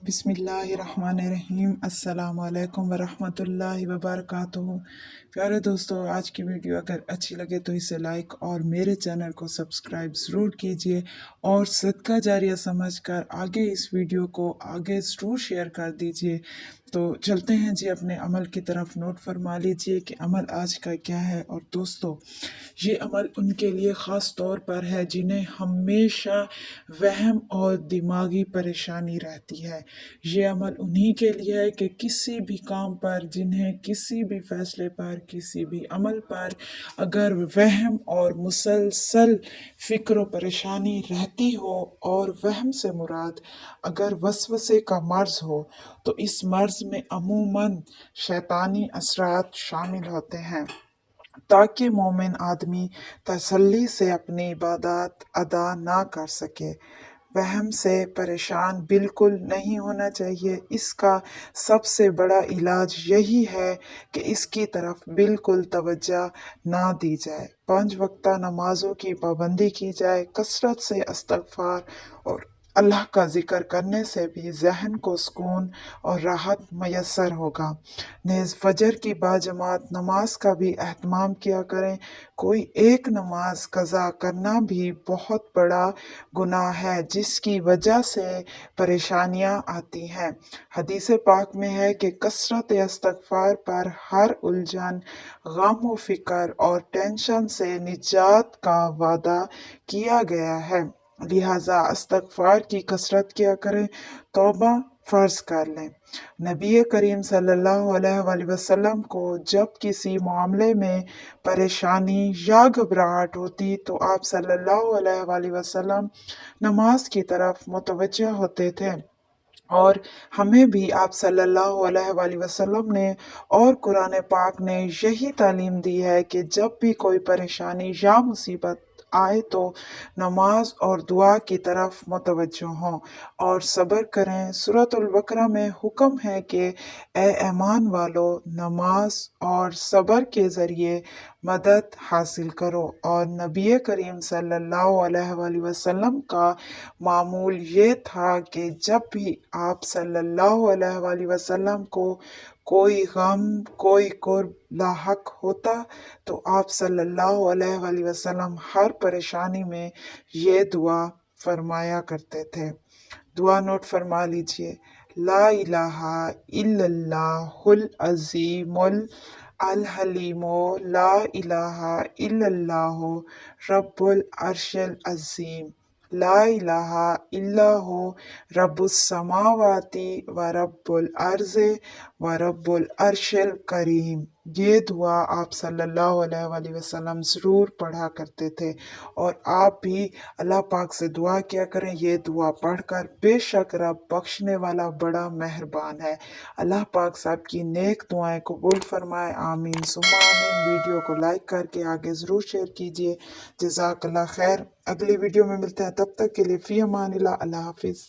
बिस्मिल्लाहिर्रहमानिर्रहीम। अस्सलाम वालेकुम वरहमतुल्लाहि वबरकातुहू। प्यारे दोस्तों, आज की वीडियो अगर अच्छी लगे तो इसे लाइक और मेरे चैनल को सब्सक्राइब ज़रूर कीजिए और सदका जारिया समझकर आगे इस वीडियो को आगे ज़रूर शेयर कर दीजिए। तो चलते हैं जी अपने अमल की तरफ। नोट फरमा लीजिए कि अमल आज का क्या है। और दोस्तों, ये अमल उनके लिए ख़ास तौर पर है जिन्हें हमेशा वहम और दिमागी परेशानी रहती है। ये अमल उन्हीं के लिए है कि किसी भी काम पर, जिन्हें किसी भी फैसले पर, किसी भी अमल पर अगर वहम और मुसलसल फ़िक्र परेशानी रहती हो, और वहम से मुराद अगर वसवसे का मर्ज़ हो, तो इस मर्ज़ में अमूमन शैतानी असरात शामिल होते हैं, ताकि मोमिन आदमी तसल्ली से अपनी इबादत अदा ना कर सके। वहम से परेशान बिल्कुल नहीं होना चाहिए। इसका सबसे बड़ा इलाज यही है कि इसकी तरफ बिल्कुल तवज्जो ना दी जाए। 5 वक्ता नमाजों की पाबंदी की जाए। कसरत से इस्तग़फ़ार और अल्लाह का जिक्र करने से भी जहन को सुकून और राहत मैसर होगा। नेज़ फजर की बाजमात नमाज का भी अहतमाम किया करें। कोई एक नमाज कज़ा करना भी बहुत बड़ा गुनाह है, जिसकी वजह से परेशानियां आती हैं। हदीस पाक में है कि कसरत इस्तग़फ़ार पर हर उलझन, गम व फिक्र और टेंशन से निजात का वादा किया गया है। लिहाजा इस्तग़फ़ार की कसरत किया करें, तौबा फ़र्ज कर लें। नबी करीम सल्लल्लाहु अलैहि वसल्लम को जब किसी मामले में परेशानी या घबराहट होती तो आप सल्लल्लाहु अलैहि वसल्लम नमाज की तरफ मुतवज्जह होते थे। और हमें भी आप सल्लल्लाहु अलैहि वसल्लम ने और कुरान पाक ने यही तालीम दी है कि जब भी कोई परेशानी या मुसीबत आए तो नमाज और दुआ की तरफ मुतवज्जो हों और सब्र करें। सूरतुल बकरा में हुक्म है कि ए ईमान वालो, नमाज और सब्र के ज़रिए मदद हासिल करो। और नबी करीम सल्लल्लाहु अलैहि वसल्लम का मामूल ये था कि जब भी आप सल्लल्लाहु अलैहि वसल्लम को कोई गम, कोई कुर्ब लाहक होता, तो आप सल्लल्लाहु अलैहि वसल्लम हर परेशानी में ये दुआ फरमाया करते थे। दुआ नोट फरमा लीजिए। ला इलाहा इल्लल्लाहुल अज़ीमुल अल हलीमो, ला इलाहा इल्लल्लाहु रब्बुल अर्शिल अज़ीम, ला इलाहा इल्लहु रब्बुस समावाति व रब्बुल अर्ज़े व रब्बुल अर्शिल करीम। ये दुआ आप सल्लल्लाहु अलैहि वसल्लम ज़रूर पढ़ा करते थे, और आप भी अल्लाह पाक से दुआ किया करें। ये दुआ पढ़कर बेशक रब बख्शने वाला बड़ा मेहरबान है। अल्लाह पाक साहब की नेक दुआएं कबूल फरमाए। आमीन सुम्मा आमीन। वीडियो को लाइक करके आगे ज़रूर शेयर कीजिए। जज़ाकल्लाह खैर। अगली वीडियो में मिलते हैं, तब तक के लिए फ़ी अमानिल्लाह। अल्लाह हाफिज़।